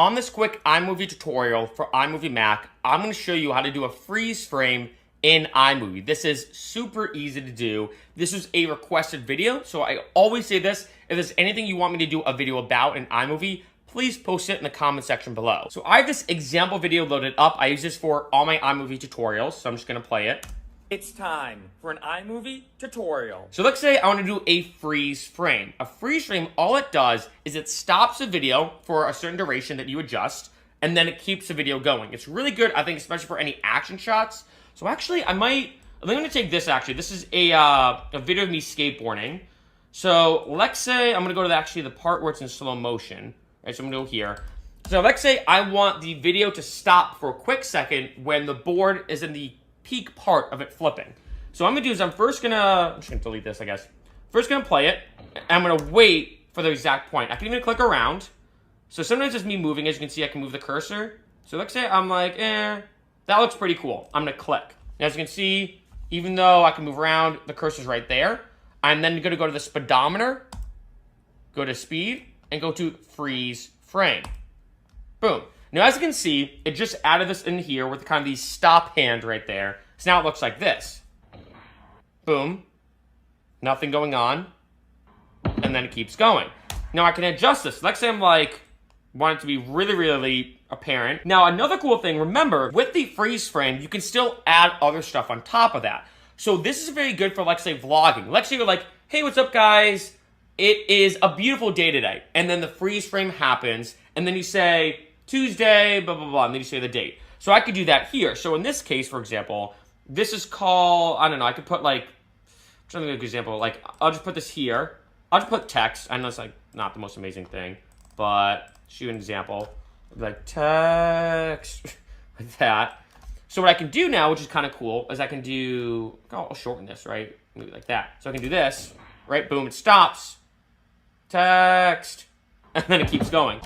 On this quick iMovie tutorial for iMovie Mac, I'm going to show you how to do a freeze frame in iMovie. This is super easy to do. This is a requested video, so I always say this: if there's anything you want me to do a video about in iMovie, please post it in the comment section below. So I have this example video loaded up. I use this for all my iMovie tutorials, so I'm just going to play it. It's time for an iMovie tutorial. So let's say I want to do a freeze frame. A freeze frame, all it does is it stops the video for a certain duration that you adjust, and then it keeps the video going. It's really good, I think, especially for any action shots. So actually, I'm going to take this actually. This is a video of me skateboarding. So let's say I'm going to go to the part where it's in slow motion. Right, so I'm going to go here. So let's say I want the video to stop for a quick second when the board is in the peak part of it flipping. So what I'm gonna do is I'm just gonna delete this, I guess. First gonna play it, and I'm gonna wait for the exact point. I can even click around. So sometimes it's me moving. As you can see, I can move the cursor. So let's say I'm like, that looks pretty cool. I'm gonna click. And as you can see, even though I can move around, the cursor's right there. I'm then gonna go to the speedometer, go to speed, and go to freeze frame. Boom. Now, as you can see, it just added this in here with kind of the stop hand right there. So now it looks like this. Boom. Nothing going on. And then it keeps going. Now, I can adjust this. Let's say I'm want it to be really, really apparent. Now, another cool thing, remember, with the freeze frame, you can still add other stuff on top of that. So this is very good for, let's say, vlogging. Let's say you're like, hey, what's up, guys? It is a beautiful day today. And then the freeze frame happens. And then you say Tuesday, blah, blah, blah, and then you say the date. So I could do that here. So in this case, for example, this is called, I don't know, I could put I'm trying to think of an example. I'll just put this here. I'll just put text. I know it's not the most amazing thing, but shoot an example. Text, like that. So what I can do now, which is kind of cool, is I can do, I'll shorten this, right? Maybe like that. So I can do this, right? Boom, it stops. Text. And then it keeps going.